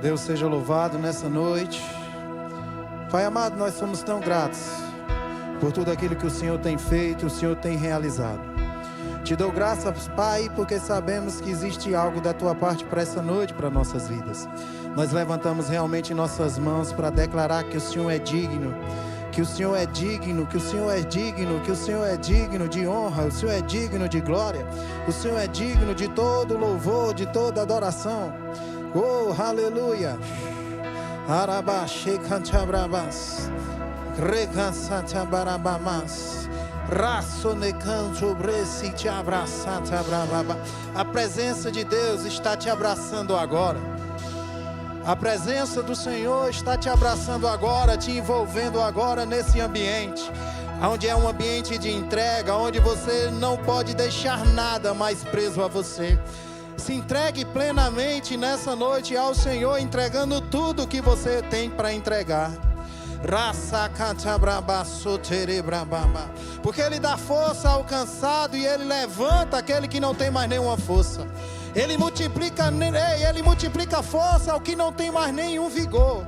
Deus seja louvado nessa noite. Pai amado, nós somos tão gratos por tudo aquilo que o Senhor tem feito, o Senhor tem realizado. Te dou graças, Pai, porque sabemos que existe algo da Tua parte para essa noite, para nossas vidas. Nós levantamos realmente nossas mãos para declarar que o Senhor é digno, que o Senhor é digno, que o Senhor é digno, que o Senhor é digno de honra, o Senhor é digno de glória, o Senhor é digno de todo louvor, de toda adoração. Oh, aleluia! Arabaxe cantabrabas, recansatabarabamas, raçonecantobresi te abraçatabrababa. A presença de Deus está te abraçando agora. A presença do Senhor está te abraçando agora, te envolvendo agora nesse ambiente, onde é um ambiente de entrega, onde você não pode deixar nada mais preso a você. Se entregue plenamente nessa noite ao Senhor, entregando tudo que você tem para entregar. Porque Ele dá força ao cansado e Ele levanta aquele que não tem mais nenhuma força. Ele multiplica força ao que não tem mais nenhum vigor.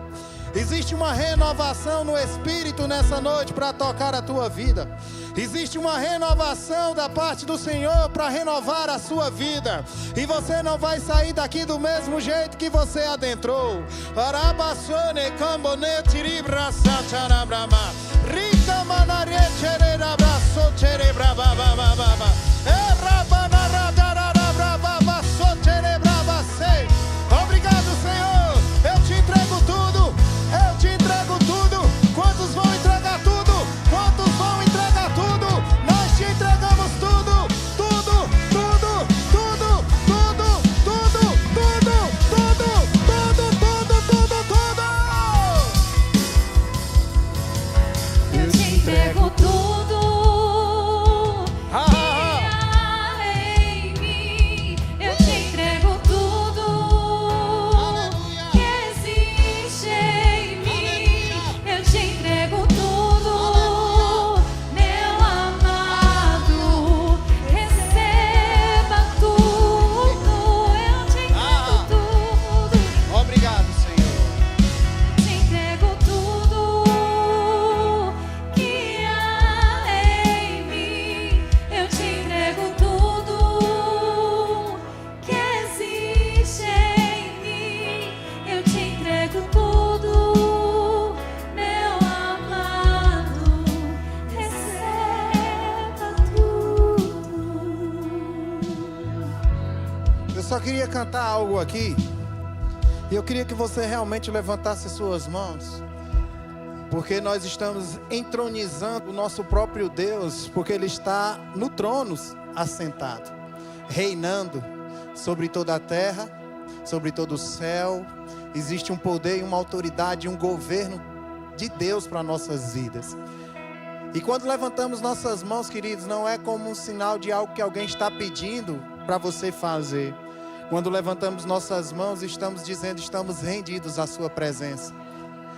Existe uma renovação no Espírito nessa noite para tocar a tua vida. Existe uma renovação da parte do Senhor para renovar a sua vida. E você não vai sair daqui do mesmo jeito que você adentrou. Obrigado, Senhor. Eu te entrego tudo. Eu te entrego tudo. Quantos vão entregar tudo? Quantos vão entregar tudo? Nós te entregamos tudo. Tudo, tudo, tudo, tudo, tudo, tudo, tudo, tudo, tudo, tudo, tudo. Eu te entrego tudo. Eu só queria cantar algo aqui. E eu queria que você realmente levantasse suas mãos. Porque nós estamos entronizando o nosso próprio Deus. Porque Ele está no trono assentado, reinando sobre toda a terra, sobre todo o céu. Existe um poder e uma autoridade, um governo de Deus para nossas vidas. E quando levantamos nossas mãos, queridos, não é como um sinal de algo que alguém está pedindo para você fazer. Quando levantamos nossas mãos, estamos dizendo, estamos rendidos à sua presença.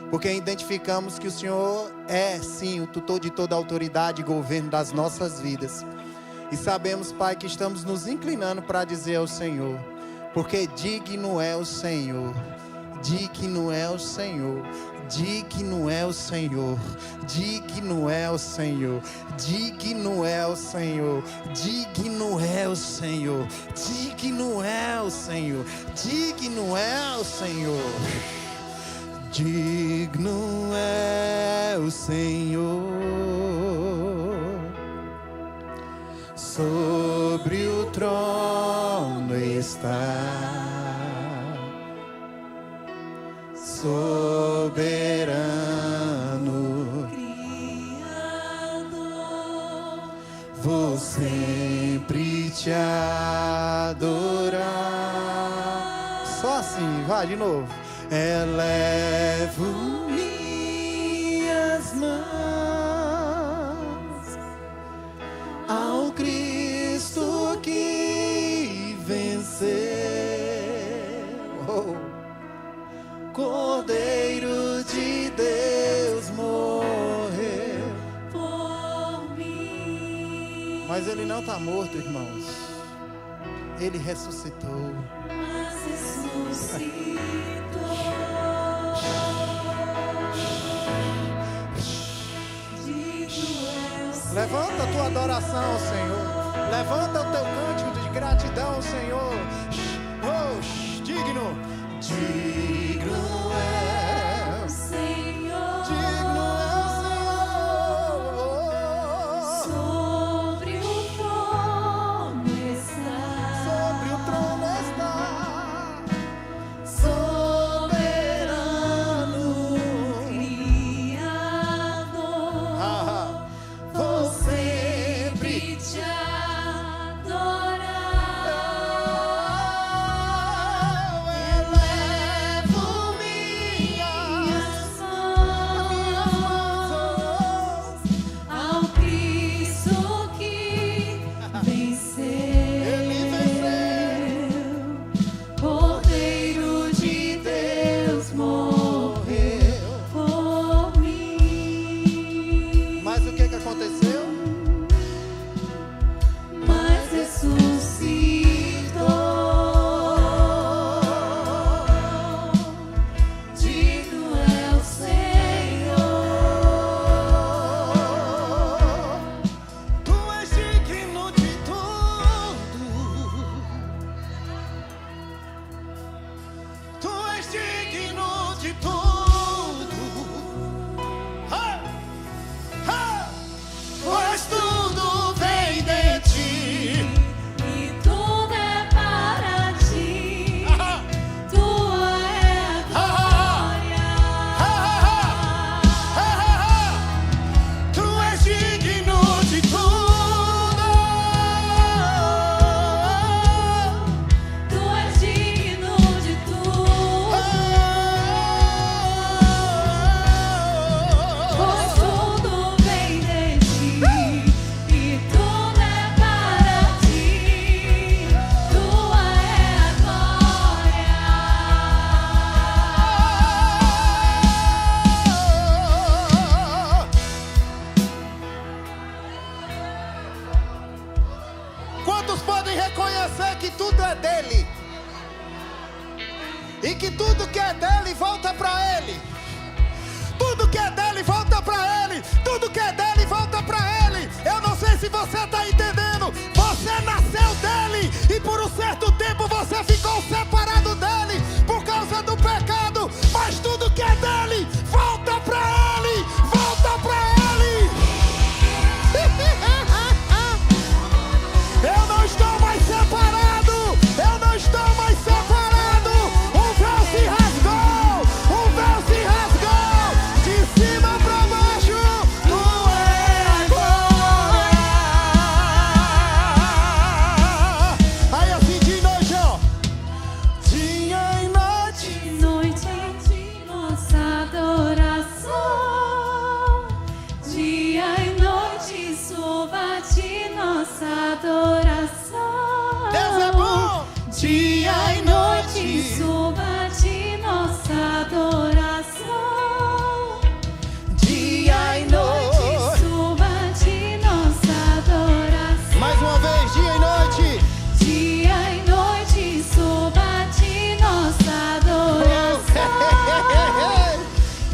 Porque identificamos que o Senhor é, sim, o tutor de toda a autoridade e governo das nossas vidas. E sabemos, Pai, que estamos nos inclinando para dizer ao Senhor, porque digno é o Senhor, digno é o Senhor, digno é o Senhor, digno é o Senhor, digno é o Senhor, digno é o Senhor, digno é o Senhor, digno é o Senhor, digno é o Senhor, sobre o trono está. Soberano, Criador, vou sempre te adorar. Só assim, vai de novo. Elevo minhas mãos ao Cristo que venceu. Cordeiro de Deus morreu por mim. Mas Ele não está morto, irmãos. Ele ressuscitou. Mas ressuscitou. Levanta a tua adoração, Senhor. Levanta o teu cântico de gratidão, Senhor. Oh, digno. Digno é o Senhor. Digno é o Senhor. Sobre o trono está. Sobre o trono está. Soberano. Criador. Vou sempre te adorar. Elevo minhas mãos ao Cristo que venceu. Cordeiro de Deus morreu por mim. Mas o que aconteceu? Mas ressuscitou. Digno é o Senhor. Tu és digno de tudo. Tu és digno de tudo. Ha! Ha! Pois tudo vem de ti. E tudo é para ti. Ha! Tua é a glória. Tu és digno de tudo. Tu és digno de tudo. Pois tudo vem de ti. E tudo é para ti. Tua é a glória. Quantos podem reconhecer que tudo é dele? E que tudo que é dele volta para ele. Tudo que é dele volta para ele. Tudo que é dele volta para ele. Eu não sei se você está entendendo. Você nasceu dele e por um certo tempo você ficou separado dele por causa do pecado. Mas tudo que é dele volta para ele. Volta para ele. Eu não estou mais separado. Eu não estou mais separado. O véu se rasgou. O véu se rasgou. De cima para baixo. Tu é a glória. Aí assim de noite, ó. Dia e noite. De noite, nossa adoração. Dia e noite, suba-te nossa adoração. Deus é bom. Dia e noite, suba-te nossa adoração. Dia e noite. Suba-te nossa adoração. Mais uma vez, dia e noite. Dia e noite, suba-te nossa adoração.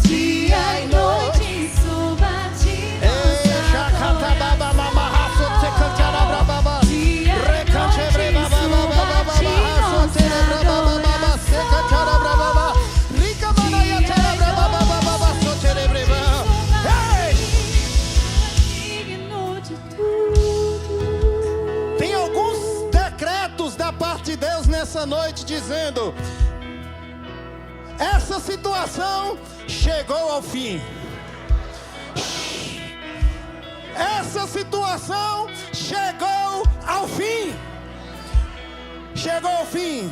Dia e noite, suba-te nossa adoração. Dia e noite, suba-te nossa adoração. Digno de tudo. Tem alguns decretos da parte de Deus nessa noite dizendo: essa situação chegou ao fim. Essa situação chegou ao fim. Chegou ao fim.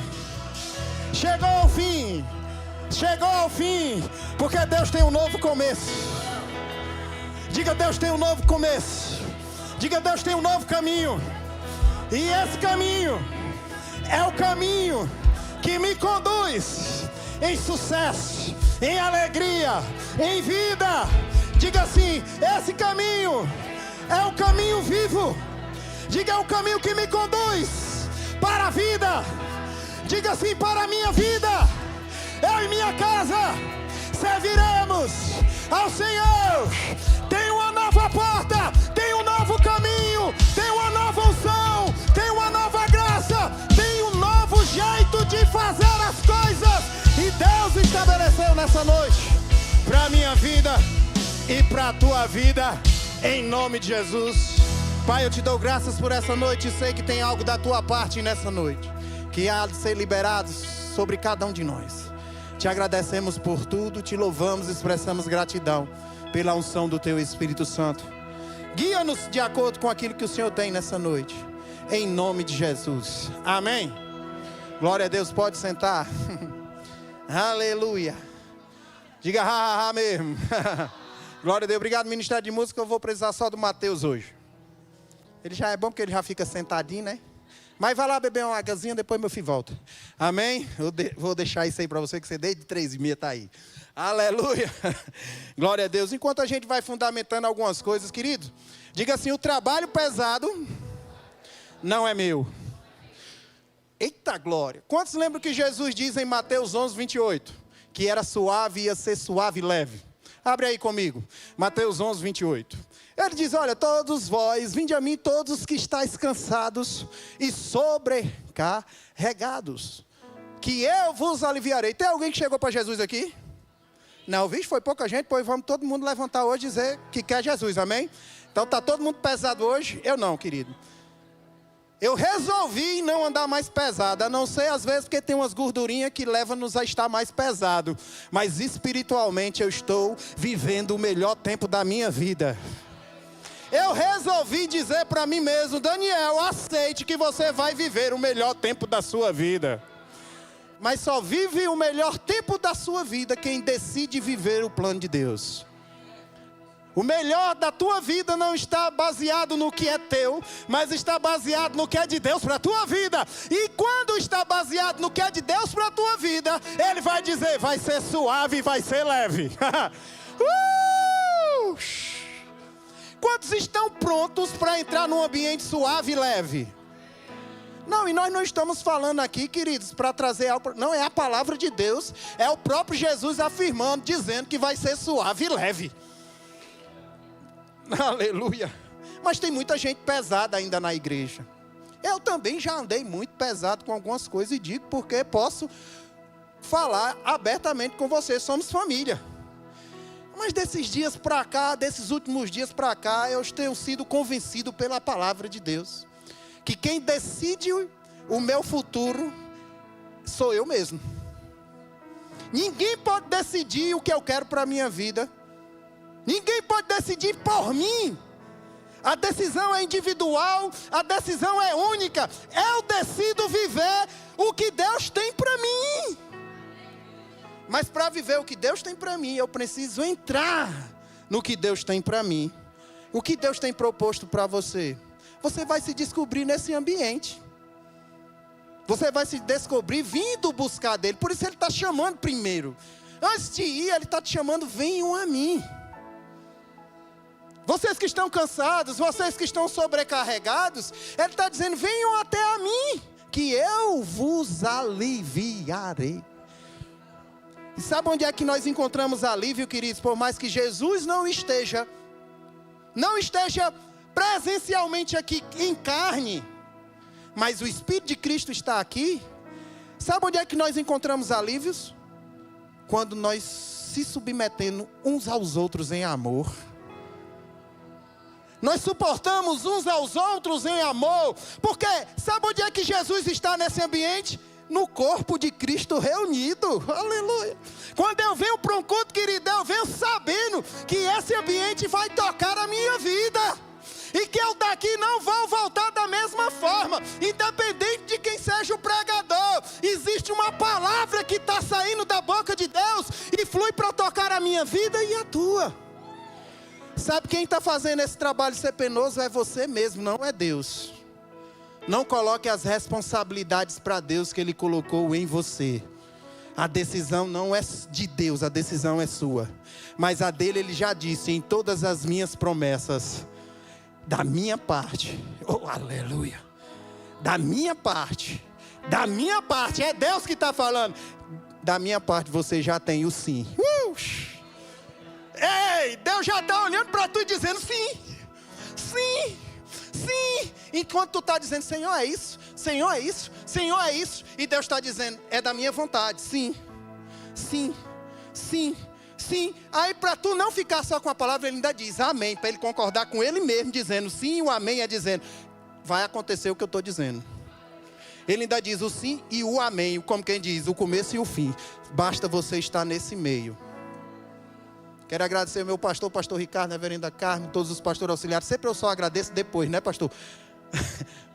Chegou ao fim. Chegou ao fim. Porque Deus tem um novo começo. Diga: Deus tem um novo começo. Diga: Deus tem um novo caminho. E esse caminho é o caminho que me conduz em sucesso, em alegria, em vida. Diga assim: esse caminho é o caminho vivo. Diga: é o caminho que me conduz para a vida. Diga assim: para a minha vida. Eu e minha casa serviremos ao Senhor. Tem uma nova porta, tem um novo novo caminho, tem uma nova unção, tem uma nova graça, tem um novo jeito de fazer as coisas. E Deus estabeleceu nessa noite para a minha vida e para a tua vida, em nome de Jesus. Pai, eu te dou graças por essa noite e sei que tem algo da tua parte nessa noite, que há de ser liberado sobre cada um de nós. Te agradecemos por tudo, te louvamos, expressamos gratidão pela unção do teu Espírito Santo. Guia-nos de acordo com aquilo que o Senhor tem nessa noite, em nome de Jesus. Amém. Glória a Deus, pode sentar. Aleluia. Diga ha, ha, ha mesmo. Glória a Deus, obrigado Ministério de Música. Eu vou precisar só do Mateus hoje. Ele já é bom porque ele já fica sentadinho, né? Mas vai lá beber uma águazinha, depois meu filho volta. Amém? Vou deixar isso aí para você, que você desde 3h30 está aí. Aleluia. Glória a Deus. Enquanto a gente vai fundamentando algumas coisas, querido, diga assim: o trabalho pesado não é meu. Eita glória. Quantos lembram que Jesus diz em Mateus 11:28? Que era suave, ia ser suave e leve. Abre aí comigo. Mateus 11:28. Ele diz: olha, todos vós, vinde a mim todos que estáis cansados e sobrecarregados, que eu vos aliviarei. Tem alguém que chegou para Jesus aqui? Não, vixe, foi pouca gente, pois vamos todo mundo levantar hoje e dizer que quer Jesus, amém? Então está todo mundo pesado hoje? Eu não, querido. Eu resolvi não andar mais pesado, a não ser às vezes porque tem umas gordurinhas que levam-nos a estar mais pesado. Mas espiritualmente eu estou vivendo o melhor tempo da minha vida. Eu resolvi dizer para mim mesmo: Daniel, aceite que você vai viver o melhor tempo da sua vida. Mas só vive o melhor tempo da sua vida quem decide viver o plano de Deus. O melhor da tua vida não está baseado no que é teu, mas está baseado no que é de Deus para a tua vida. E quando está baseado no que é de Deus para a tua vida, Ele vai dizer: vai ser suave e vai ser leve. Quantos estão prontos para entrar num ambiente suave e leve? Não, e nós não estamos falando aqui, queridos, para trazer algo. Não, é a palavra de Deus. É o próprio Jesus afirmando, dizendo que vai ser suave e leve. Aleluia. Mas tem muita gente pesada ainda na igreja. Eu também já andei muito pesado com algumas coisas e digo porque posso falar abertamente com você. Somos família. Mas desses dias para cá, desses últimos dias para cá, eu tenho sido convencido pela palavra de Deus, que quem decide o meu futuro sou eu mesmo. Ninguém pode decidir o que eu quero para a minha vida. Ninguém pode decidir por mim. A decisão é individual, a decisão é única. Eu decido viver o que Deus tem para mim. Mas para viver o que Deus tem para mim, eu preciso entrar no que Deus tem para mim. O que Deus tem proposto para você? Você vai se descobrir nesse ambiente. Você vai se descobrir vindo buscar dele. Por isso ele está chamando primeiro. Antes de ir, ele está te chamando: venham a mim. Vocês que estão cansados, vocês que estão sobrecarregados, ele está dizendo: venham até a mim, que eu vos aliviarei. E sabe onde é que nós encontramos alívio, queridos? Por mais que Jesus não esteja presencialmente aqui em carne, mas o Espírito de Cristo está aqui. Sabe onde é que nós encontramos alívios? Quando nós se submetemos uns aos outros em amor. Nós suportamos uns aos outros em amor. Porque sabe onde é que Jesus está nesse ambiente? No corpo de Cristo reunido. Aleluia. Quando eu venho para um culto, querido, eu venho sabendo que esse ambiente vai tocar a minha vida. E que eu daqui não vou voltar da mesma forma. Independente de quem seja o pregador, existe uma palavra que está saindo da boca de Deus e flui para tocar a minha vida e a tua. Sabe quem está fazendo esse trabalho ser penoso? É você mesmo, não é Deus. Não coloque as responsabilidades para Deus que Ele colocou em você. A decisão não é de Deus, a decisão é sua. Mas a dele Ele já disse: em todas as minhas promessas, da minha parte, oh aleluia, da minha parte, é Deus que está falando. Da minha parte você já tem o sim. Ei, Deus já está olhando para tu e dizendo sim. sim, sim. Enquanto tu está dizendo, Senhor, é isso, Senhor, é isso, Senhor, é isso. E Deus está dizendo, é da minha vontade, sim, sim, sim, sim. Aí para tu não ficar só com a palavra, ele ainda diz amém, para ele concordar com ele mesmo, dizendo sim, o amém é dizendo, vai acontecer o que eu estou dizendo. Ele ainda diz o sim e o amém, como quem diz, o começo e o fim. Basta você estar nesse meio. Quero agradecer ao meu pastor, pastor Ricardo, reverenda Carmen, todos os pastores auxiliares. Sempre eu só agradeço depois, né, pastor?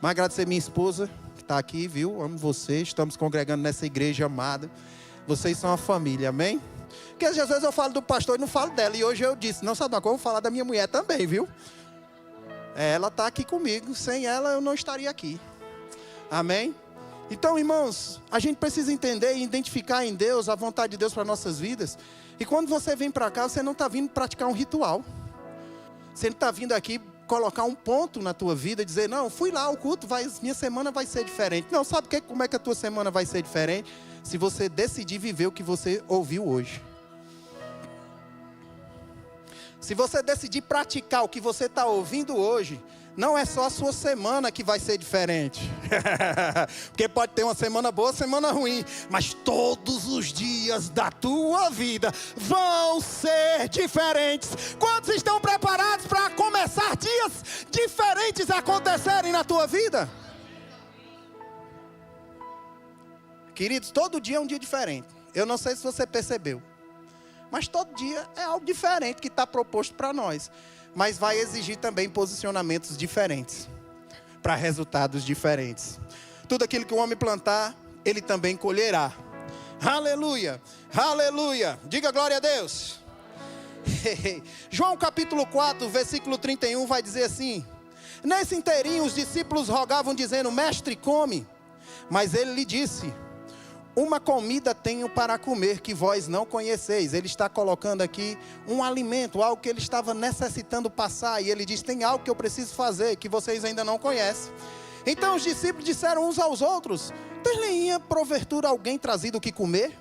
Mas agradecer minha esposa, que está aqui, viu? Amo vocês, estamos congregando nessa igreja amada. Vocês são uma família, amém? Porque às vezes eu falo do pastor e não falo dela. E hoje eu disse, não sabe uma coisa, eu vou falar da minha mulher também, viu? Ela está aqui comigo, sem ela eu não estaria aqui. Amém? Então, irmãos, a gente precisa entender e identificar em Deus a vontade de Deus para nossas vidas. E quando você vem para cá, você não está vindo praticar um ritual. Você não está vindo aqui colocar um ponto na tua vida e dizer, não, fui lá ao culto, minha semana vai ser diferente. Não, sabe como é que a tua semana vai ser diferente? Se você decidir viver o que você ouviu hoje. Se você decidir praticar o que você está ouvindo hoje, não é só a sua semana que vai ser diferente. Porque pode ter uma semana boa, semana ruim. Mas todos os dias da tua vida vão ser diferentes. Quantos estão preparados para começar dias diferentes a acontecerem na tua vida? Queridos, todo dia é um dia diferente. Eu não sei se você percebeu. Mas todo dia é algo diferente que está proposto para nós. Mas vai exigir também posicionamentos diferentes, para resultados diferentes. Tudo aquilo que o homem plantar, ele também colherá. Aleluia, aleluia. Diga glória a Deus. João capítulo 4, versículo 31 vai dizer assim: nesse inteirinho os discípulos rogavam dizendo, mestre, come. Mas ele lhe disse, uma comida tenho para comer que vós não conheceis. Ele está colocando aqui um alimento, algo que ele estava necessitando passar. E ele diz, tem algo que eu preciso fazer, que vocês ainda não conhecem. Então os discípulos disseram uns aos outros, ter-lhe-ia porventura alguém trazido o que comer?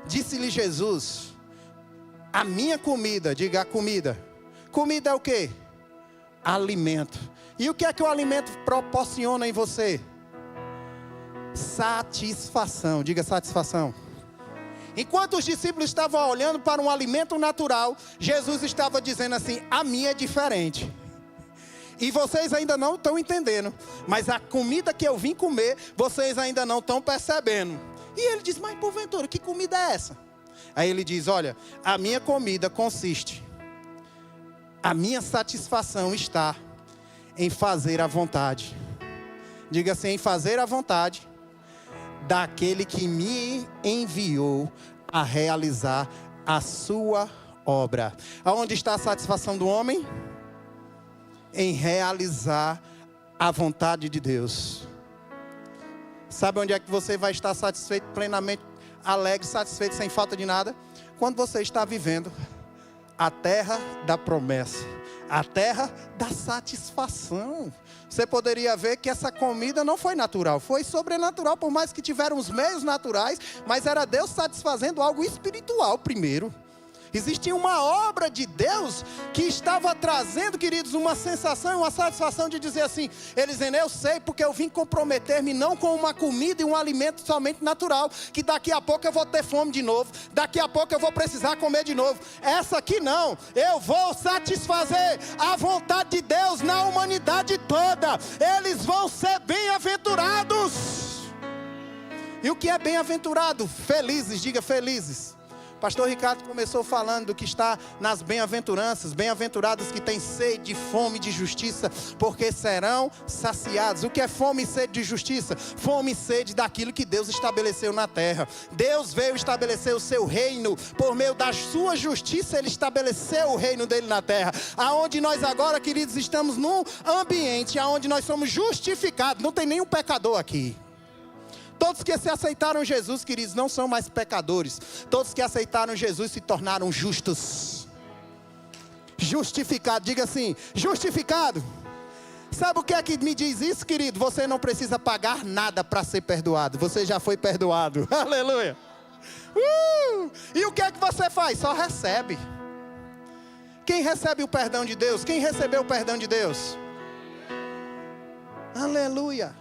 Disse-lhe Jesus, a minha comida, diga a comida. Comida é o quê? Alimento. E o que é que o alimento proporciona em você? Satisfação, diga satisfação. Enquanto os discípulos estavam olhando para um alimento natural, Jesus estava dizendo assim, a minha é diferente. E vocês ainda não estão entendendo, mas a comida que eu vim comer, vocês ainda não estão percebendo. E ele diz, mas porventura, que comida é essa? Aí ele diz, olha, a minha comida consiste, a minha satisfação está em fazer a vontade. Diga assim, em fazer a vontade daquele que me enviou a realizar a sua obra. Aonde está a satisfação do homem? Em realizar a vontade de Deus. Sabe onde é que você vai estar satisfeito, plenamente alegre, satisfeito, sem falta de nada? Quando você está vivendo a terra da promessa, a terra da satisfação. Você poderia ver que essa comida não foi natural, foi sobrenatural, por mais que tiveram os meios naturais, mas era Deus satisfazendo algo espiritual primeiro. Existia uma obra de Deus que estava trazendo, queridos, uma sensação e uma satisfação de dizer assim, eles dizendo, eu sei porque eu vim comprometer-me não com uma comida e um alimento somente natural, que daqui a pouco eu vou ter fome de novo, daqui a pouco eu vou precisar comer de novo. Essa aqui não, eu vou satisfazer a vontade de Deus na humanidade toda. Eles vão ser bem-aventurados. E o que é bem-aventurado? Felizes, diga felizes. Pastor Ricardo começou falando do que está nas bem-aventuranças. Bem-aventurados que têm sede e fome de justiça, porque serão saciados. O que é fome e sede de justiça? Fome e sede daquilo que Deus estabeleceu na terra. Deus veio estabelecer o seu reino. Por meio da sua justiça, Ele estabeleceu o reino dele na terra. Aonde nós agora, queridos, estamos num ambiente onde nós somos justificados. Não tem nenhum pecador aqui. Todos que se aceitaram Jesus, queridos, não são mais pecadores. Todos que aceitaram Jesus se tornaram justos. Justificado, diga assim, justificado. Sabe o que é que me diz isso, querido? Você não precisa pagar nada para ser perdoado. Você já foi perdoado. Aleluia. E o que é que você faz? Só recebe. Quem recebe o perdão de Deus? Quem recebeu o perdão de Deus? Aleluia.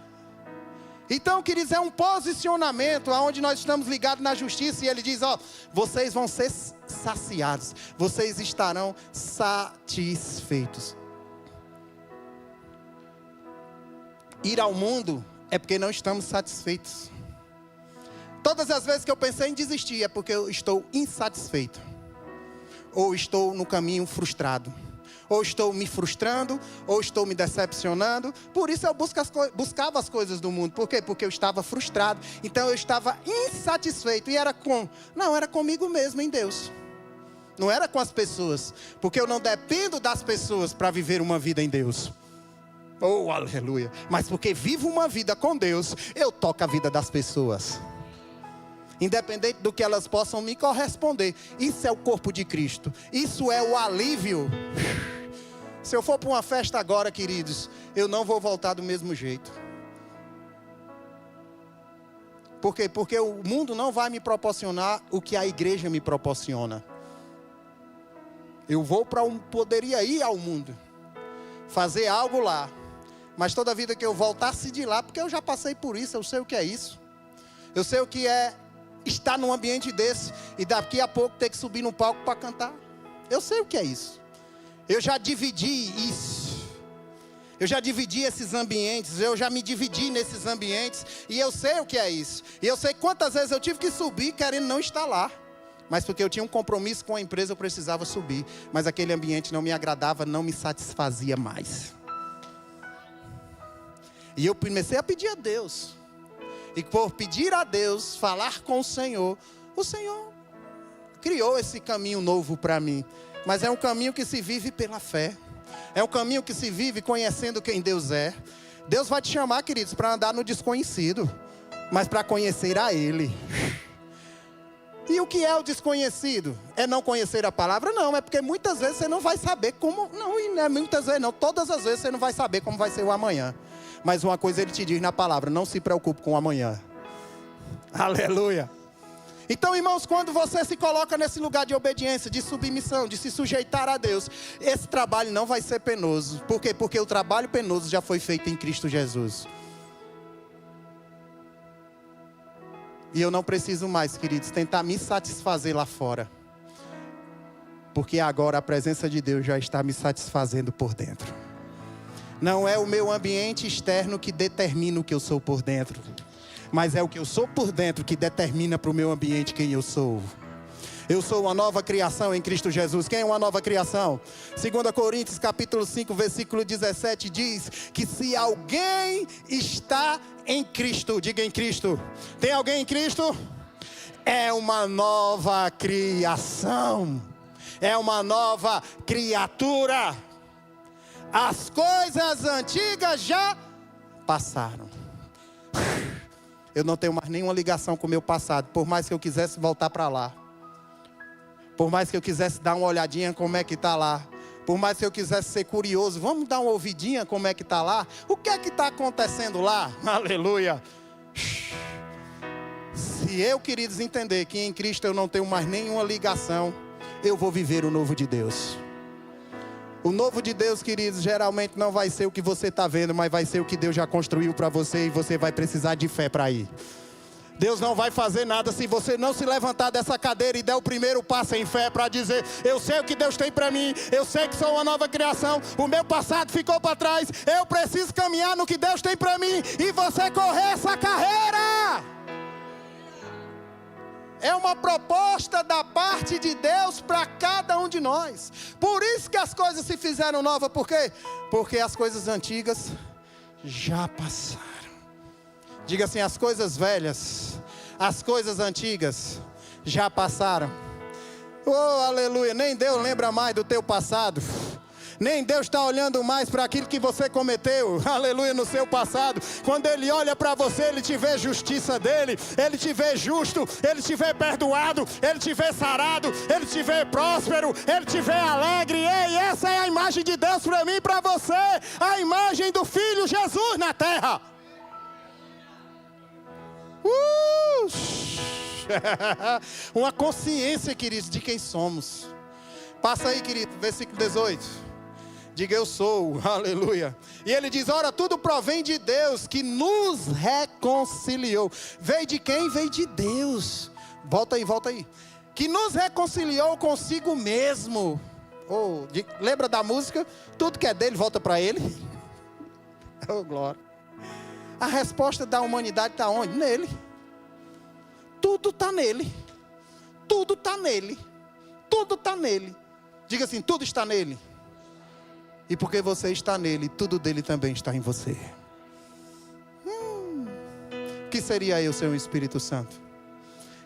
Então, queridos, é um posicionamento onde nós estamos ligados na justiça. E ele diz, ó, vocês vão ser saciados. Vocês estarão satisfeitos. Ir ao mundo é porque não estamos satisfeitos. Todas as vezes que eu pensei em desistir é porque eu estou insatisfeito. Ou estou no caminho frustrado. Ou estou me frustrando, ou estou me decepcionando. Por isso eu buscava as coisas do mundo. Por quê? Porque eu estava frustrado. Então eu estava insatisfeito. E era era comigo mesmo, em Deus. Não era com as pessoas. Porque eu não dependo das pessoas para viver uma vida em Deus. Oh, aleluia. Mas porque vivo uma vida com Deus, eu toco a vida das pessoas. Independente do que elas possam me corresponder. Isso é o corpo de Cristo. Isso é o alívio. Se eu for para uma festa agora, queridos, eu não vou voltar do mesmo jeito. Por quê? Porque o mundo não vai me proporcionar o que a igreja me proporciona. Eu poderia ir ao mundo, fazer algo lá. Mas toda vida que eu voltasse de lá, porque eu já passei por isso, eu sei o que é isso. Eu sei o que é estar num ambiente desse e daqui a pouco ter que subir no palco para cantar. Eu sei o que é isso. Eu já dividi isso. Eu já dividi esses ambientes. Eu já me dividi nesses ambientes. E eu sei o que é isso. E eu sei quantas vezes eu tive que subir querendo não estar lá. Mas porque eu tinha um compromisso com a empresa, eu precisava subir. Mas aquele ambiente não me agradava, não me satisfazia mais. E eu comecei a pedir a Deus. E por pedir a Deus, falar com o Senhor criou esse caminho novo para mim. Mas é um caminho que se vive pela fé. É um caminho que se vive conhecendo quem Deus é. Deus vai te chamar, queridos, para andar no desconhecido. Mas para conhecer a Ele. E o que é o desconhecido? É não conhecer a palavra? Não, é porque muitas vezes você não vai saber como... Não, e não é muitas vezes não. Todas as vezes você não vai saber como vai ser o amanhã. Mas uma coisa ele te diz na palavra: não se preocupe com o amanhã. Aleluia. Então, irmãos, quando você se coloca nesse lugar de obediência, de submissão, de se sujeitar a Deus, esse trabalho não vai ser penoso. Por quê? Porque o trabalho penoso já foi feito em Cristo Jesus. E eu não preciso mais, queridos, tentar me satisfazer lá fora. Porque agora a presença de Deus já está me satisfazendo por dentro. Não é o meu ambiente externo que determina o que eu sou por dentro. Mas é o que eu sou por dentro que determina para o meu ambiente quem eu sou. Eu sou uma nova criação em Cristo Jesus. Quem é uma nova criação? 2 Coríntios capítulo 5, versículo 17 diz que se alguém está em Cristo, diga em Cristo. Tem alguém em Cristo? É uma nova criação. É uma nova criatura. As coisas antigas já passaram. Eu não tenho mais nenhuma ligação com o meu passado. Por mais que eu quisesse voltar para lá. Por mais que eu quisesse dar uma olhadinha como é que está lá. Por mais que eu quisesse ser curioso. Vamos dar uma ouvidinha como é que está lá. O que é que está acontecendo lá? Aleluia. Se eu, queridos, entender que em Cristo eu não tenho mais nenhuma ligação, eu vou viver o novo de Deus. O novo de Deus, queridos, geralmente não vai ser o que você está vendo, mas vai ser o que Deus já construiu para você e você vai precisar de fé para ir. Deus não vai fazer nada se você não se levantar dessa cadeira e der o primeiro passo em fé para dizer: eu sei o que Deus tem para mim, eu sei que sou uma nova criação, o meu passado ficou para trás, eu preciso caminhar no que Deus tem para mim e você correr essa carreira. É uma proposta da parte de Deus para cada um de nós. Por isso que as coisas se fizeram novas. Por quê? Porque as coisas antigas já passaram. Diga assim: as coisas velhas, as coisas antigas já passaram. Oh, aleluia. Nem Deus lembra mais do teu passado. Nem Deus está olhando mais para aquilo que você cometeu, aleluia, no seu passado. Quando Ele olha para você, Ele te vê justiça dEle, Ele te vê justo, Ele te vê perdoado, Ele te vê sarado, Ele te vê próspero, Ele te vê alegre. Ei, essa é a imagem de Deus para mim e para você, a imagem do Filho Jesus na terra. Uma consciência, queridos, de quem somos. Passa aí, querido, versículo 18. Diga eu sou, aleluia. E ele diz, ora, tudo provém de Deus, que nos reconciliou. Veio de quem? Veio de Deus. Volta aí. Que nos reconciliou consigo mesmo. Oh, lembra da música? Tudo que é dele volta para ele. Oh, glória. A resposta da humanidade está onde? Nele. Tudo está nele. Tudo está nele. Tudo está nele. Diga assim, tudo está nele. E porque você está nele, tudo dele também está em você. Que seria eu sem o Espírito Santo?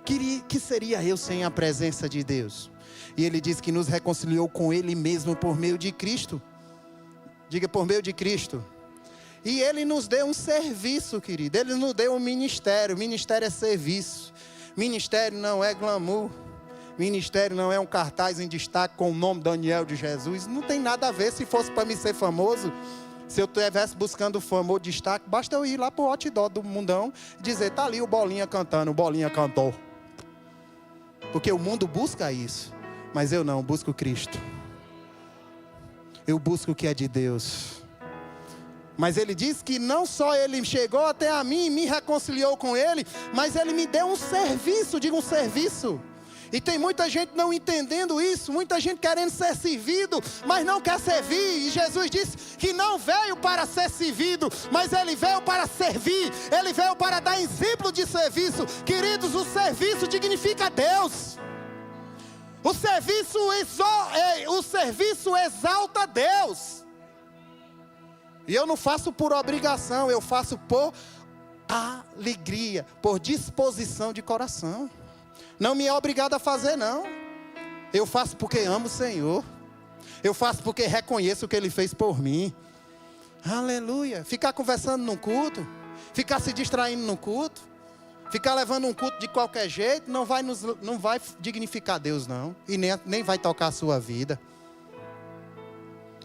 Que seria eu sem a presença de Deus? E ele diz que nos reconciliou com ele mesmo por meio de Cristo. Diga, por meio de Cristo. E ele nos deu um serviço, querido. Ele nos deu um ministério. Ministério é serviço. Ministério não é glamour. Ministério não é um cartaz em destaque com o nome Daniel de Jesus. Não tem nada a ver. Se fosse para mim ser famoso, se eu estivesse buscando fama ou destaque, basta eu ir lá para o hot dog do mundão e dizer, tá ali o Bolinha cantando, o Bolinha cantou. Porque o mundo busca isso, mas eu não, busco Cristo. Eu busco o que é de Deus. Mas ele diz que não só ele chegou até a mim e me reconciliou com ele, mas ele me deu um serviço, diga um serviço. E tem muita gente não entendendo isso, muita gente querendo ser servido, mas não quer servir. E Jesus disse que não veio para ser servido, mas ele veio para servir. Ele veio para dar exemplo de serviço. Queridos, o serviço dignifica Deus. O serviço exalta Deus. E eu não faço por obrigação, eu faço por alegria, por disposição de coração. Não me é obrigado a fazer, não. Eu faço porque amo o Senhor. Eu faço porque reconheço o que Ele fez por mim. Aleluia. Ficar conversando no culto, ficar se distraindo no culto, ficar levando um culto de qualquer jeito, não vai dignificar Deus, não. E nem vai tocar a sua vida.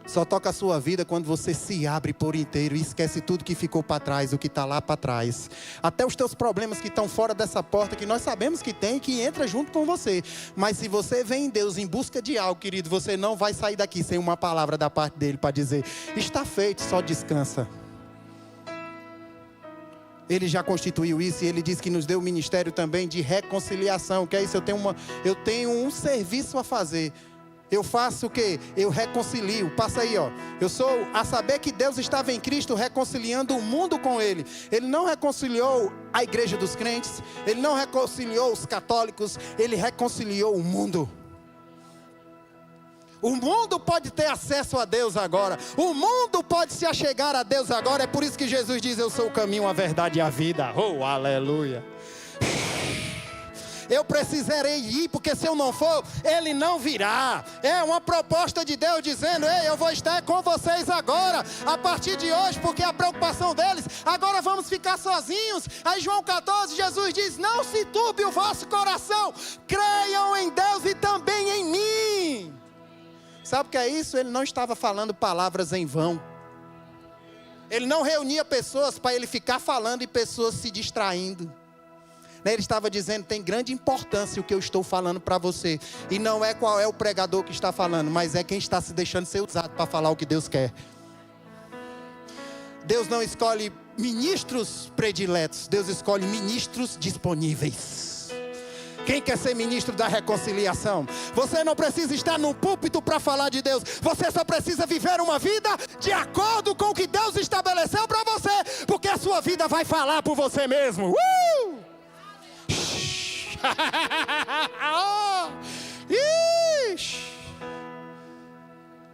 Só toca a sua vida quando você se abre por inteiro e esquece tudo que ficou para trás, o que está lá para trás. Até os teus problemas que estão fora dessa porta, que nós sabemos que tem, que entra junto com você. Mas se você vem em Deus em busca de algo, querido, você não vai sair daqui sem uma palavra da parte dele para dizer, está feito, só descansa. Ele já constituiu isso e ele diz que nos deu o ministério também de reconciliação. Que é isso? Eu tenho um serviço a fazer. Eu faço o quê? Eu reconcilio. Passa aí, ó. Eu sou a saber que Deus estava em Cristo reconciliando o mundo com Ele. Ele não reconciliou a igreja dos crentes. Ele não reconciliou os católicos. Ele reconciliou o mundo. O mundo pode ter acesso a Deus agora. O mundo pode se achegar a Deus agora. É por isso que Jesus diz, eu sou o caminho, a verdade e a vida. Oh, aleluia. Eu precisarei ir, porque se eu não for, Ele não virá. É uma proposta de Deus dizendo, ei, eu vou estar com vocês agora, a partir de hoje, porque a preocupação deles, agora vamos ficar sozinhos. Aí João 14, Jesus diz, não se turbe o vosso coração, creiam em Deus e também em mim. Sabe o que é isso? Ele não estava falando palavras em vão. Ele não reunia pessoas para ele ficar falando e pessoas se distraindo. Ele estava dizendo, tem grande importância o que eu estou falando para você. E não é qual é o pregador que está falando, mas é quem está se deixando ser usado para falar o que Deus quer. Deus não escolhe ministros prediletos, Deus escolhe ministros disponíveis. Quem quer ser ministro da reconciliação? Você não precisa estar no púlpito para falar de Deus. Você só precisa viver uma vida de acordo com o que Deus estabeleceu para você. Porque a sua vida vai falar por você mesmo.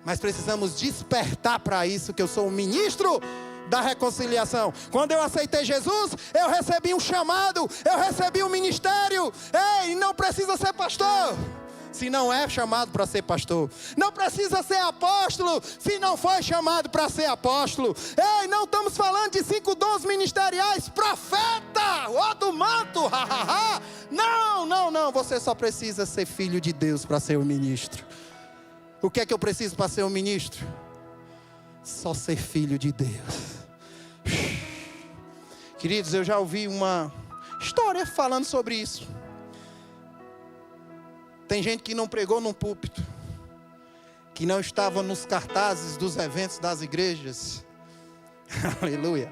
Mas precisamos despertar para isso, que eu sou o ministro da reconciliação. Quando eu aceitei Jesus, eu recebi um chamado, eu recebi um ministério. Ei, não precisa ser pastor se não é chamado para ser pastor. Não precisa ser apóstolo se não foi chamado para ser apóstolo. Ei, não estamos falando de 5 dons ministeriais, profeta, ó do manto, não, você só precisa ser filho de Deus para ser um ministro. O que é que eu preciso para ser um ministro? Só ser filho de Deus. Queridos, eu já ouvi uma história falando sobre isso. Tem gente que não pregou num púlpito, que não estava nos cartazes dos eventos das igrejas. Aleluia.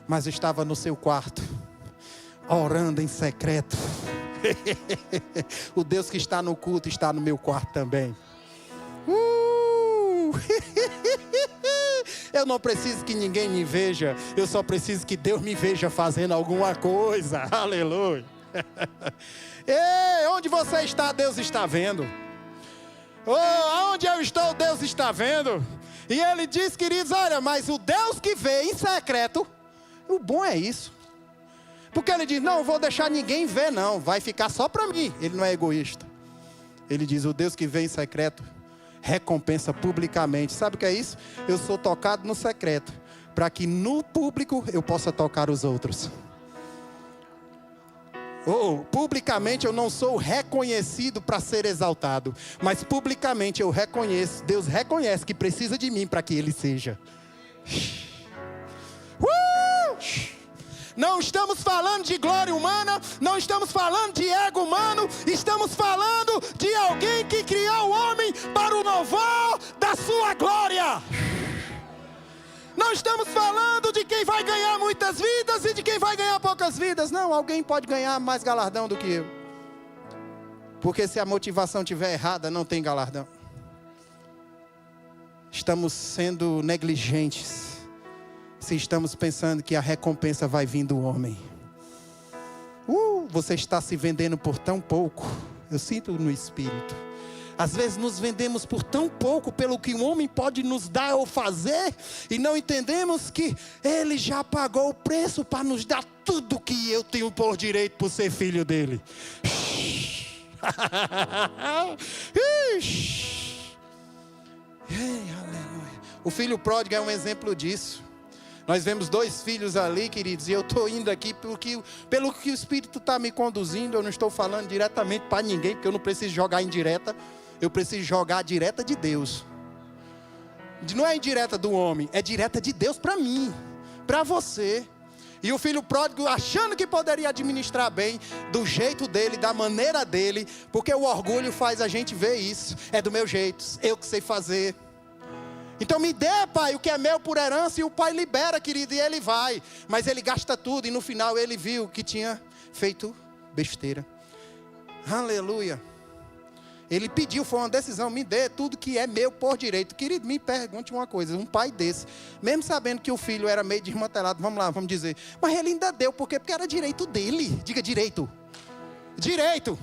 Mas estava no seu quarto, orando em secreto. O Deus que está no culto está no meu quarto também. Eu não preciso que ninguém me veja, eu só preciso que Deus me veja fazendo alguma coisa. Aleluia. Ei, onde você está, Deus está vendo. Aonde eu estou, Deus está vendo. E ele diz, queridos, olha, mas o Deus que vê em secreto, o bom é isso. Porque ele diz, não vou deixar ninguém ver não, vai ficar só para mim. Ele não é egoísta. Ele diz, o Deus que vê em secreto, recompensa publicamente. Sabe o que é isso? Eu sou tocado no secreto, para que no público eu possa tocar os outros. Publicamente eu não sou reconhecido para ser exaltado, mas publicamente eu reconheço, Deus reconhece que precisa de mim para que Ele seja. Não estamos falando de glória humana, não estamos falando de ego humano, estamos falando de alguém que criou o homem para o louvor da sua glória. Não estamos falando de quem vai ganhar muitas vidas e de quem vai ganhar poucas vidas. Não, alguém pode ganhar mais galardão do que eu. Porque se a motivação estiver errada, não tem galardão. Estamos sendo negligentes se estamos pensando que a recompensa vai vir do homem. Você está se vendendo por tão pouco. Eu sinto no espírito. Às vezes nos vendemos por tão pouco pelo que um homem pode nos dar ou fazer, e não entendemos que Ele já pagou o preço para nos dar tudo que eu tenho por direito por ser filho dEle. Aleluia. O filho pródigo é um exemplo disso. Nós vemos 2 filhos ali, queridos, e eu estou indo aqui pelo que o Espírito está me conduzindo. Eu não estou falando diretamente para ninguém, porque eu não preciso jogar indireta. Eu preciso jogar a direta de Deus. Não é indireta do homem, é direta de Deus para mim, para você. E o filho pródigo achando que poderia administrar bem, do jeito dele, da maneira dele, porque o orgulho faz a gente ver isso. É do meu jeito, eu que sei fazer. Então me dê, pai, o que é meu por herança, e o pai libera, querido, e ele vai. Mas ele gasta tudo, e no final ele viu que tinha feito besteira. Aleluia. Ele pediu, foi uma decisão, me dê tudo que é meu por direito. Querido, me pergunte uma coisa, um pai desse, mesmo sabendo que o filho era meio desmantelado, vamos lá, vamos dizer, mas ele ainda deu, por quê? Porque era direito dele. Diga direito. Direito.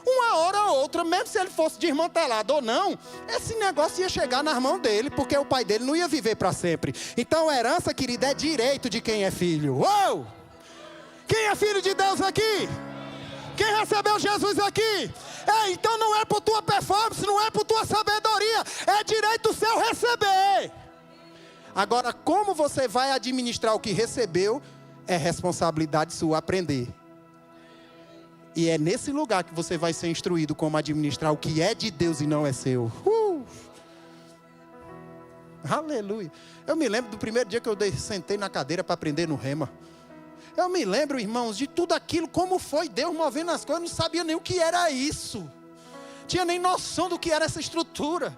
Uma hora ou outra, mesmo se ele fosse desmantelado ou não, esse negócio ia chegar nas mãos dele, porque o pai dele não ia viver para sempre. Então a herança, querida, é direito de quem é filho. Uou! Quem é filho de Deus aqui? Quem recebeu Jesus aqui? Então não é por tua performance, não é por tua sabedoria, é direito seu receber. Agora, como você vai administrar o que recebeu, é responsabilidade sua aprender. E é nesse lugar que você vai ser instruído como administrar o que é de Deus e não é seu. Aleluia. Eu me lembro do primeiro dia que eu sentei na cadeira para aprender no rema. Eu me lembro, irmãos, de tudo aquilo, como foi Deus movendo as coisas. Eu não sabia nem o que era isso. Tinha nem noção do que era essa estrutura.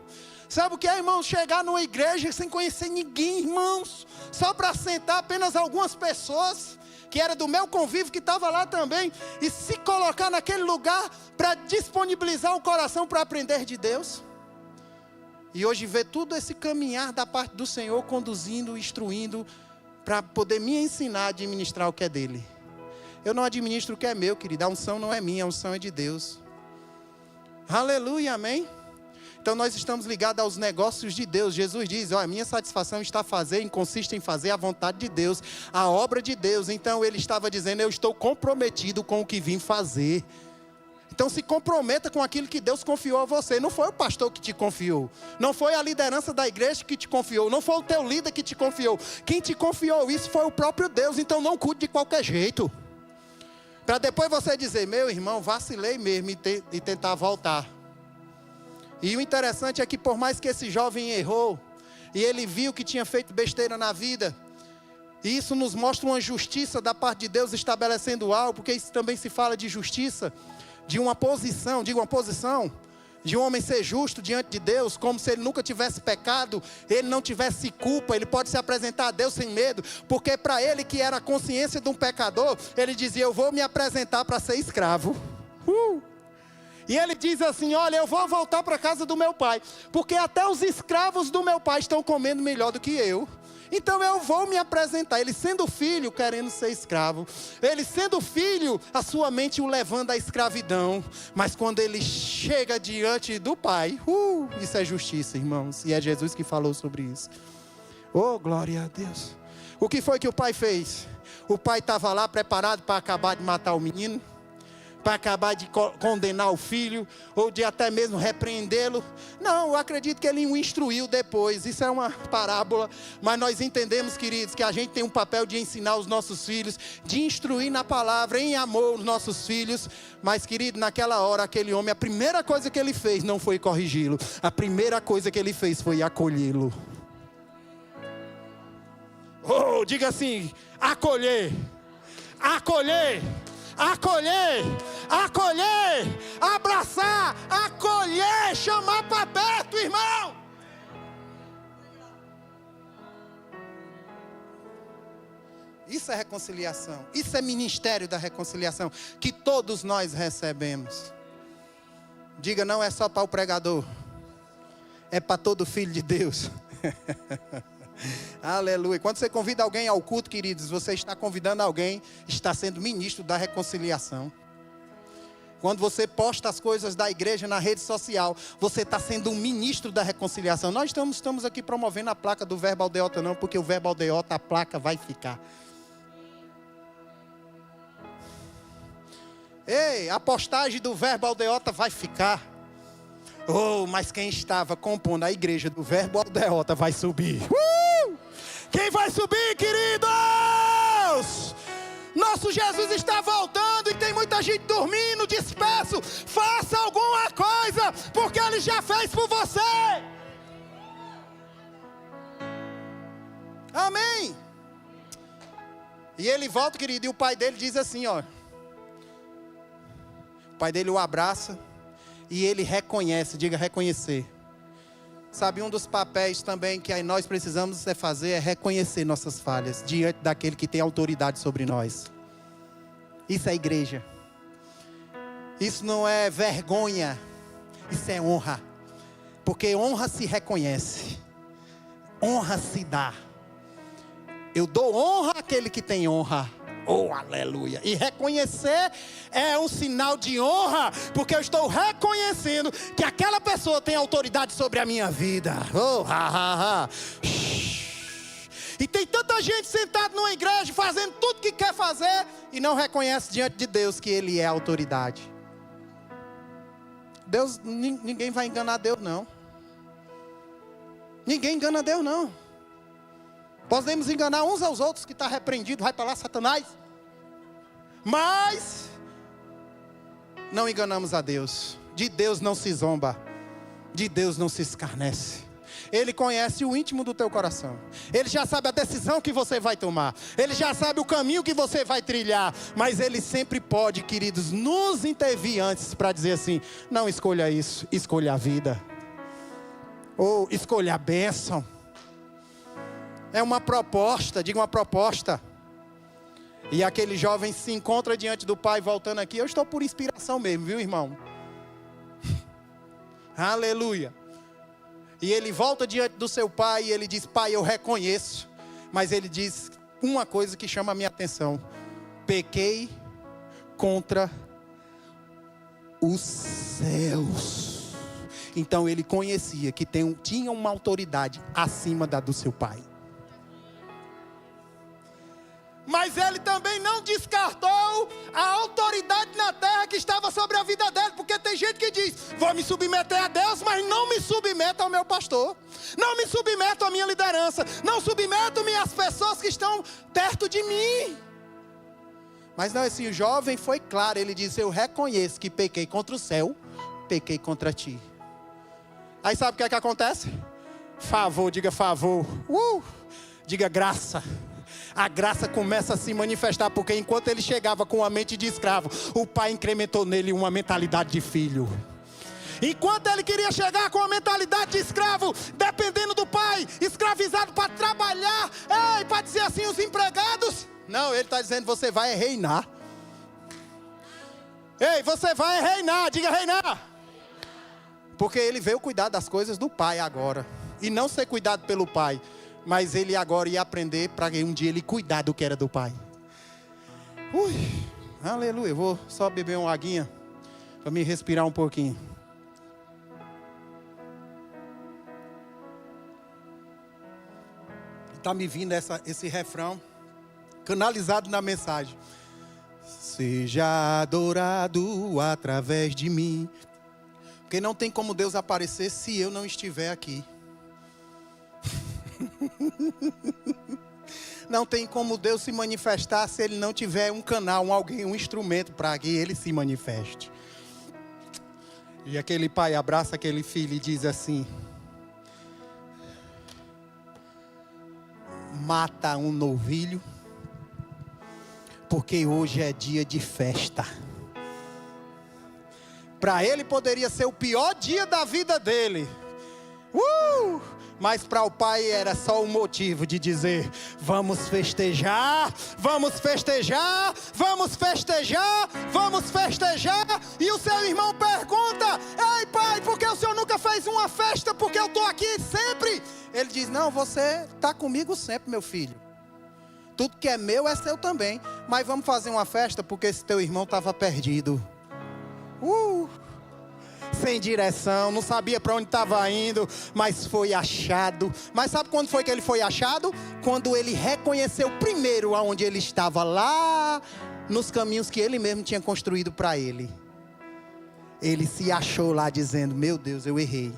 Sabe o que é, irmãos? Chegar numa igreja sem conhecer ninguém, irmãos. Só para sentar apenas algumas pessoas, que era do meu convívio, que estava lá também. E se colocar naquele lugar para disponibilizar o coração para aprender de Deus. E hoje ver tudo esse caminhar da parte do Senhor, conduzindo, instruindo, para poder me ensinar a administrar o que é dele. Eu não administro o que é meu, querido. A unção não é minha, a unção é de Deus. Aleluia, amém? Então nós estamos ligados aos negócios de Deus. Jesus diz, a minha satisfação está consiste em fazer a vontade de Deus, a obra de Deus. Então ele estava dizendo, eu estou comprometido com o que vim fazer. Então se comprometa com aquilo que Deus confiou a você. Não foi o pastor que te confiou. Não foi a liderança da igreja que te confiou. Não foi o teu líder que te confiou. Quem te confiou isso foi o próprio Deus. Então não cuide de qualquer jeito. Para depois você dizer, meu irmão, vacilei mesmo e tentar voltar. E o interessante é que por mais que esse jovem errou, e ele viu que tinha feito besteira na vida, e isso nos mostra uma justiça da parte de Deus estabelecendo algo, porque isso também se fala de justiça, de uma posição, diga uma posição. de um homem ser justo diante de Deus, como se ele nunca tivesse pecado, ele não tivesse culpa, ele pode se apresentar a Deus sem medo, porque para ele que era a consciência de um pecador, ele dizia, eu vou me apresentar para ser escravo. E ele diz assim, olha, eu vou voltar para a casa do meu pai, porque até os escravos do meu pai estão comendo melhor do que eu. Então eu vou me apresentar. Ele sendo filho, querendo ser escravo. Ele sendo filho, a sua mente o levando à escravidão. Mas quando ele chega diante do pai, isso é justiça, irmãos. E é Jesus que falou sobre isso. Oh, glória a Deus. O que foi que o pai fez? O pai estava lá preparado para acabar de matar o menino, para acabar de condenar o filho, ou de até mesmo repreendê-lo. Não, eu acredito que ele o instruiu depois. Isso é uma parábola, mas nós entendemos, queridos, que a gente tem um papel de ensinar os nossos filhos, de instruir na palavra, em amor, os nossos filhos. Mas, querido, naquela hora, aquele homem, a primeira coisa que ele fez não foi corrigi-lo. A primeira coisa que ele fez foi acolhê-lo. Oh, diga assim, acolher, acolher. Acolher, acolher, abraçar, acolher, chamar para perto, irmão. Isso é reconciliação, isso é ministério da reconciliação, que todos nós recebemos. Diga, não é só para o pregador, é para todo filho de Deus. Aleluia. Quando você convida alguém ao culto, queridos, você está convidando alguém, está sendo ministro da reconciliação. Quando você posta as coisas da igreja na rede social, você está sendo um ministro da reconciliação. Nós estamos aqui promovendo a placa do verbo aldeota, não, porque o verbo aldeota, a placa vai ficar. Ei, a postagem do verbo aldeota vai ficar. Oh, mas quem estava compondo a igreja do verbo aldeota vai subir. Quem vai subir, queridos? Nosso Jesus está voltando e tem muita gente dormindo, disperso. Faça alguma coisa, porque Ele já fez por você. Amém. E ele volta, querido, e o pai dele diz assim, ó. O pai dele o abraça e ele reconhece, diga reconhecer. Sabe, um dos papéis também que nós precisamos fazer é reconhecer nossas falhas diante daquele que tem autoridade sobre nós. Isso é igreja. Isso não é vergonha, isso é honra. Porque honra se reconhece, honra se dá. Eu dou honra àquele que tem honra. Oh, aleluia. E reconhecer é um sinal de honra, porque eu estou reconhecendo que aquela pessoa tem autoridade sobre a minha vida. Oh, E tem tanta gente sentada numa igreja, fazendo tudo que quer fazer, e não reconhece diante de Deus que Ele é autoridade. Deus, ninguém vai enganar Deus, não. Ninguém engana Deus, não. Podemos enganar uns aos outros, que está repreendido, vai para lá, Satanás. Mas não enganamos a Deus. De Deus não se zomba, de Deus não se escarnece. Ele conhece o íntimo do teu coração. Ele já sabe a decisão que você vai tomar. Ele já sabe o caminho que você vai trilhar. Mas Ele sempre pode, queridos, nos intervir antes para dizer assim, não escolha isso, escolha a vida. Ou escolha a bênção. É uma proposta, diga uma proposta. E aquele jovem se encontra diante do pai, voltando aqui. Eu estou por inspiração mesmo, viu, irmão? Aleluia. E ele volta diante do seu pai e ele diz, pai, eu reconheço. Mas ele diz uma coisa que chama a minha atenção. Pequei contra os céus. Então ele conhecia que tinha uma autoridade acima da do seu pai. Mas ele também não descartou a autoridade na terra que estava sobre a vida dele. Porque tem gente que diz, vou me submeter a Deus, mas não me submeto ao meu pastor. Não me submeto à minha liderança. Não submeto-me às pessoas que estão perto de mim. Mas não, esse jovem foi claro. Ele disse, eu reconheço que pequei contra o céu, pequei contra ti. Aí sabe o que é que acontece? Favor, diga favor. Diga graça. A graça começa a se manifestar, porque enquanto ele chegava com a mente de escravo, o pai incrementou nele uma mentalidade de filho. Enquanto ele queria chegar com a mentalidade de escravo, dependendo do pai, escravizado para trabalhar, para dizer assim, os empregados. Não, ele está dizendo, você vai reinar. Ei, você vai reinar, diga reinar. Porque ele veio cuidar das coisas do pai agora. E não ser cuidado pelo pai. Mas ele agora ia aprender para um dia ele cuidar do que era do pai. Aleluia. Eu vou só beber uma aguinha para me respirar um pouquinho. Está me vindo esse refrão canalizado na mensagem. Seja adorado através de mim. Porque não tem como Deus aparecer se eu não estiver aqui. Não tem como Deus se manifestar se Ele não tiver um canal, alguém, um instrumento para que Ele se manifeste. E aquele pai abraça aquele filho e diz assim: mata um novilho, porque hoje é dia de festa. Para ele poderia ser o pior dia da vida dele. Mas para o pai era só o motivo de dizer: vamos festejar, vamos festejar, vamos festejar, vamos festejar. E o seu irmão pergunta: ei pai, por que o senhor nunca fez uma festa? Porque eu estou aqui sempre. Ele diz: não, você está comigo sempre, meu filho. Tudo que é meu é seu também. Mas vamos fazer uma festa porque esse teu irmão estava perdido. Sem direção, não sabia para onde estava indo, mas foi achado. Mas sabe quando foi que ele foi achado? Quando ele reconheceu primeiro aonde ele estava, lá nos caminhos que ele mesmo tinha construído para ele. Ele se achou lá dizendo: meu Deus, eu errei.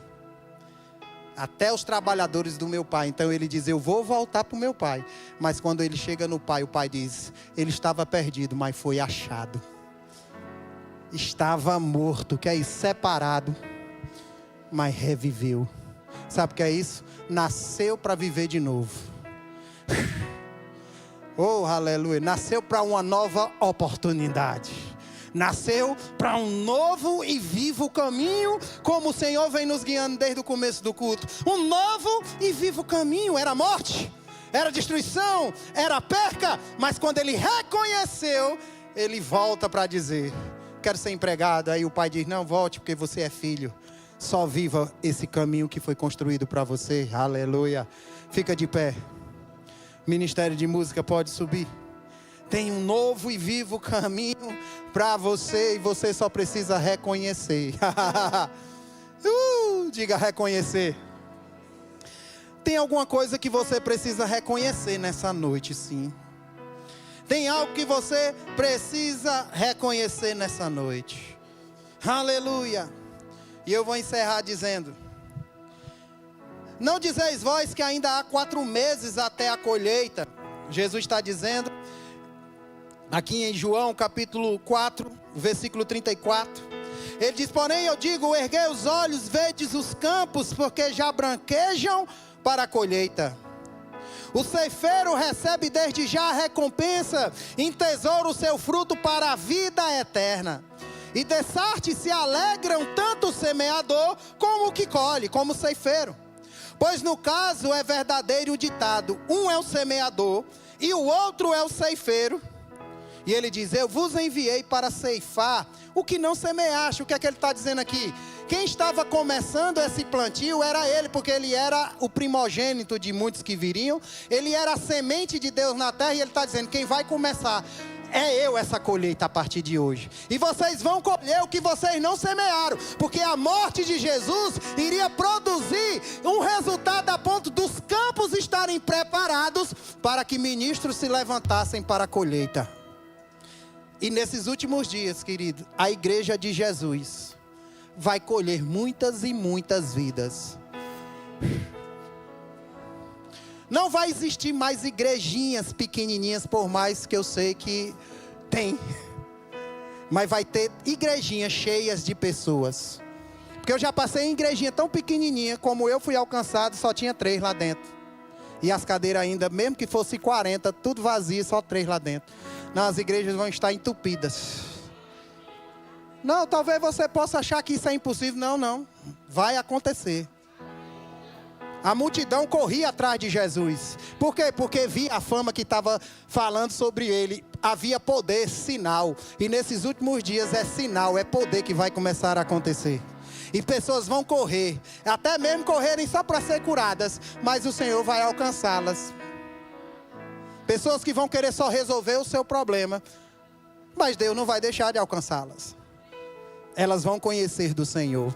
Até os trabalhadores do meu pai. Então ele diz: eu vou voltar para o meu pai. Mas quando ele chega no pai, o pai diz: ele estava perdido, mas foi achado. Estava morto, que é isso? Separado, mas reviveu. Sabe o que é isso? Nasceu para viver de novo. Oh, aleluia. Nasceu para uma nova oportunidade. Nasceu para um novo e vivo caminho, como o Senhor vem nos guiando desde o começo do culto. Um novo e vivo caminho. Era morte, era destruição, era perca. Mas quando ele reconheceu, ele volta para dizer: quero ser empregado. Aí o pai diz: não, volte porque você é filho. Só viva esse caminho que foi construído para você. Aleluia. Fica de pé. Ministério de música pode subir. Tem um novo e vivo caminho para você. E você só precisa reconhecer. Diga reconhecer. Tem alguma coisa que você precisa reconhecer nessa noite, sim. Tem algo que você precisa reconhecer nessa noite. Aleluia. E eu vou encerrar dizendo: não dizeis vós que ainda há 4 meses até a colheita. Jesus está dizendo aqui em João capítulo 4, versículo 34. Ele diz: porém eu digo, erguei os olhos, vedes os campos, porque já branquejam para a colheita. O ceifeiro recebe desde já a recompensa, entesoura o seu fruto para a vida eterna. E dessarte se alegram tanto o semeador como o que colhe, como o ceifeiro. Pois no caso é verdadeiro o ditado: um é o semeador e o outro é o ceifeiro. E ele diz: eu vos enviei para ceifar o que não semeaste. O que é que ele está dizendo aqui? Quem estava começando esse plantio era ele, porque ele era o primogênito de muitos que viriam. Ele era a semente de Deus na terra. E ele está dizendo: quem vai começar é eu essa colheita a partir de hoje. E vocês vão colher o que vocês não semearam, porque a morte de Jesus iria produzir um resultado a ponto dos campos estarem preparados para que ministros se levantassem para a colheita. E nesses últimos dias, querido, a igreja de Jesus vai colher muitas e muitas vidas. Não vai existir mais igrejinhas pequenininhas, por mais que eu sei que tem. Mas vai ter igrejinhas cheias de pessoas. Porque eu já passei em igrejinha tão pequenininha, como eu fui alcançado, só tinha 3 lá dentro. E as cadeiras ainda, mesmo que fosse 40, tudo vazio, só 3 lá dentro. Não, as igrejas vão estar entupidas. Não, talvez você possa achar que isso é impossível. Não, não. Vai acontecer. A multidão corria atrás de Jesus. Por quê? Porque via a fama que estava falando sobre ele. Havia poder, sinal. E nesses últimos dias é sinal, é poder que vai começar a acontecer. E pessoas vão correr, até mesmo correrem só para ser curadas, mas o Senhor vai alcançá-las. Pessoas que vão querer só resolver o seu problema, mas Deus não vai deixar de alcançá-las. Elas vão conhecer do Senhor.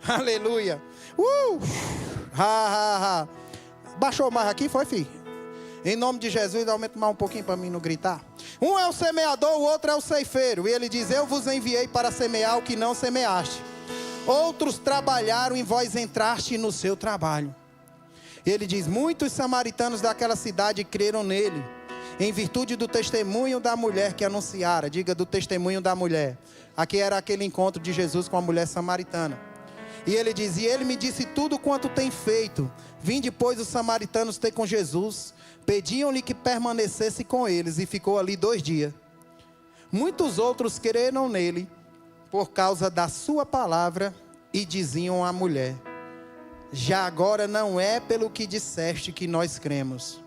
Aleluia. Baixou mais aqui, foi, filho? Em nome de Jesus, aumenta mais um pouquinho para mim não gritar. Um é o semeador, o outro é o ceifeiro. E ele diz, eu vos enviei para semear o que não semeaste. Outros trabalharam e vós entraste no seu trabalho. E ele diz, muitos samaritanos daquela cidade creram nele, em virtude do testemunho da mulher que anunciara. Diga, do testemunho da mulher. Aqui era aquele encontro de Jesus com a mulher samaritana. E ele diz, e ele me disse tudo quanto tem feito. Vim depois os samaritanos ter com Jesus. Pediam-lhe que permanecesse com eles. E ficou ali 2 dias. Muitos outros creram nele, por causa da sua palavra. E diziam à mulher, já agora não é pelo que disseste que nós cremos,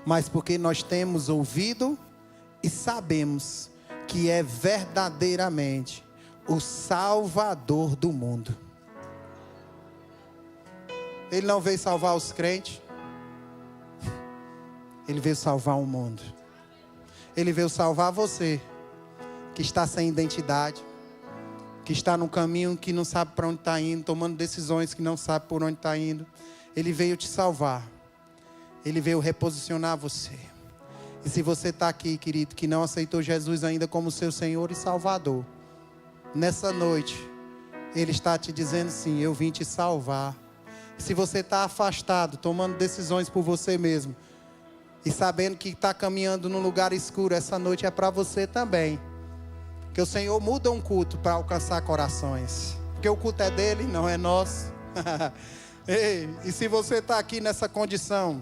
mas porque nós temos ouvido e sabemos que é verdadeiramente o Salvador do mundo. Ele não veio salvar os crentes, ele veio salvar o mundo. Ele veio salvar você, que está sem identidade, que está no caminho que não sabe para onde está indo, tomando decisões que não sabe por onde está indo. Ele veio te salvar. Ele veio reposicionar você. E se você está aqui, querido, que não aceitou Jesus ainda como seu Senhor e Salvador, nessa noite, Ele está te dizendo sim, eu vim te salvar. E se você está afastado, tomando decisões por você mesmo, e sabendo que está caminhando num lugar escuro, essa noite é para você também. Que o Senhor muda um culto para alcançar corações. Porque o culto é dele, não é nosso. Ei, e se você está aqui nessa condição,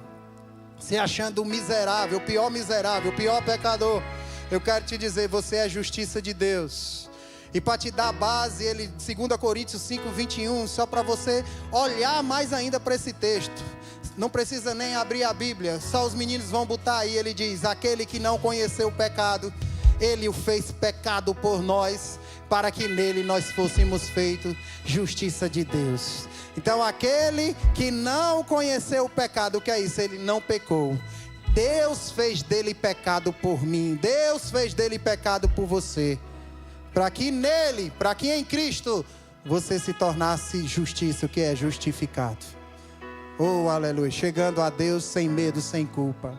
se achando miserável, o pior pecador, eu quero te dizer, você é a justiça de Deus. E para te dar base, ele, 2 Coríntios 5:21, só para você olhar mais ainda para esse texto. Não precisa nem abrir a Bíblia, só os meninos vão botar aí, ele diz, aquele que não conheceu o pecado, Ele o fez pecado por nós, para que nele nós fôssemos feitos justiça de Deus. Então aquele que não conheceu o pecado, o que é isso? Ele não pecou. Deus fez dele pecado por mim. Deus fez dele pecado por você. Para que nele, para que em Cristo, você se tornasse justiça, o que é justificado. Oh, aleluia. Chegando a Deus sem medo, sem culpa.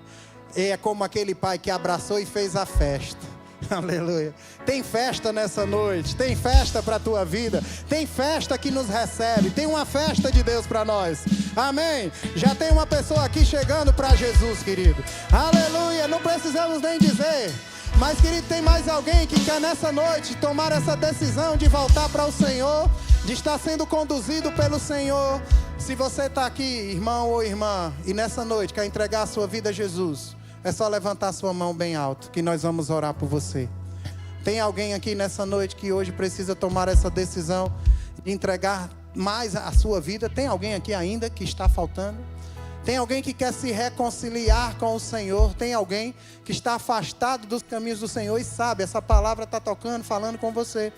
É como aquele pai que abraçou e fez a festa. Aleluia. Tem festa nessa noite, tem festa para a tua vida, tem festa que nos recebe, tem uma festa de Deus para nós. Amém. Já tem uma pessoa aqui chegando para Jesus, querido. Aleluia. Não precisamos nem dizer. Mas, querido, tem mais alguém que quer nessa noite tomar essa decisão de voltar para o Senhor, de estar sendo conduzido pelo Senhor. Se você está aqui, irmão ou irmã, e nessa noite quer entregar a sua vida a Jesus, é só levantar sua mão bem alto, que nós vamos orar por você. Tem alguém aqui nessa noite que hoje precisa tomar essa decisão de entregar mais a sua vida? Tem alguém aqui ainda que está faltando? Tem alguém que quer se reconciliar com o Senhor? Tem alguém que está afastado dos caminhos do Senhor e sabe, essa palavra está tocando, falando com você.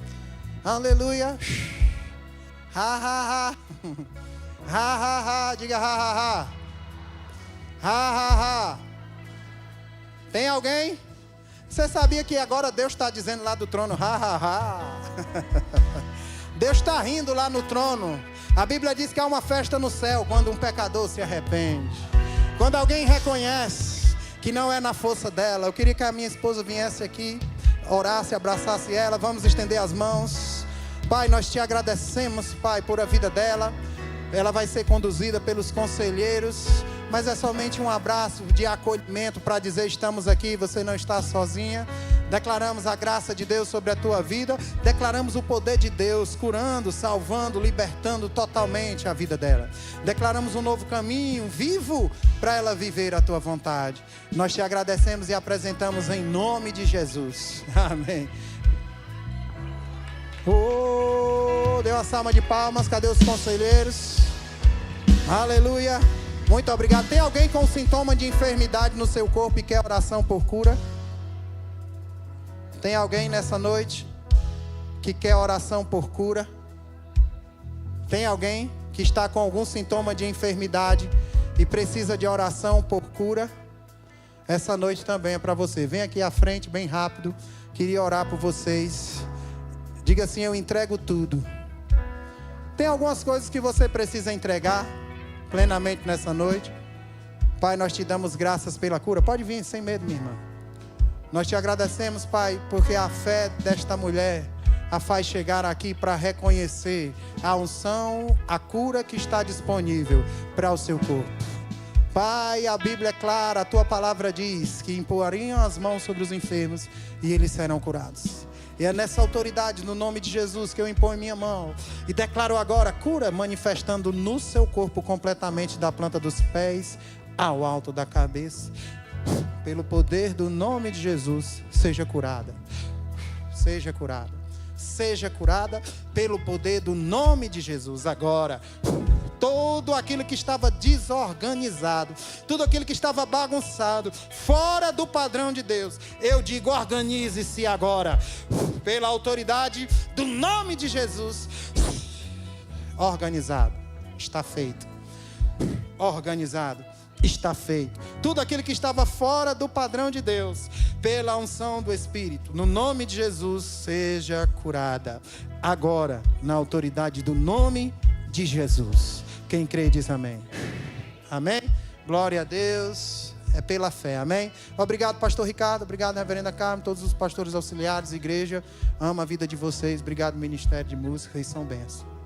Aleluia. Ha, ha, ha. Ha, ha, ha. Diga ha, ha, ha. Ha, ha, ha. Tem alguém? Você sabia que agora Deus está dizendo lá do trono, ha, ha, ha. Deus está rindo lá no trono. A Bíblia diz que há uma festa no céu quando um pecador se arrepende. Quando alguém reconhece que não é na força dela. Eu queria que a minha esposa viesse aqui, orasse, abraçasse ela. Vamos estender as mãos. Pai, nós te agradecemos, Pai, por a vida dela. Ela vai ser conduzida pelos conselheiros, mas é somente um abraço de acolhimento para dizer, estamos aqui, você não está sozinha. Declaramos a graça de Deus sobre a tua vida, declaramos o poder de Deus, curando, salvando, libertando totalmente a vida dela. Declaramos um novo caminho vivo para ela viver a tua vontade. Nós te agradecemos e apresentamos em nome de Jesus. Amém. Oh, deu uma salva de palmas. Cadê os conselheiros? Aleluia. Muito obrigado. Tem alguém com sintoma de enfermidade no seu corpo e quer oração por cura? Tem alguém nessa noite que quer oração por cura? Tem alguém que está com algum sintoma de enfermidade e precisa de oração por cura? Essa noite também é para você. Vem aqui à frente bem rápido. Queria orar por vocês. Diga assim: eu entrego tudo. Tem algumas coisas que você precisa entregar plenamente nessa noite. Pai, nós te damos graças pela cura. Pode vir sem medo, minha irmã. Nós te agradecemos, Pai, porque a fé desta mulher a faz chegar aqui para reconhecer a unção, a cura que está disponível para o seu corpo. Pai, a Bíblia é clara, a tua palavra diz que imporiam as mãos sobre os enfermos e eles serão curados. E é nessa autoridade, no nome de Jesus, que eu imponho minha mão e declaro agora cura manifestando no seu corpo completamente, da planta dos pés ao alto da cabeça. Pelo poder do nome de Jesus, seja curada. Seja curada. Seja curada pelo poder do nome de Jesus. Agora, todo aquilo que estava desorganizado, tudo aquilo que estava bagunçado, fora do padrão de Deus, eu digo: organize-se agora, pela autoridade do nome de Jesus. Organizado, está feito. Organizado, está feito. Tudo aquilo que estava fora do padrão de Deus, pela unção do Espírito, no nome de Jesus, seja curada agora, na autoridade do nome de Jesus. Quem crê diz amém. Amém? Glória a Deus. É pela fé, amém? Obrigado, pastor Ricardo. Obrigado, reverenda Carmen. Todos os pastores auxiliares, igreja. Amo a vida de vocês. Obrigado, Ministério de Música. E são bênçãos.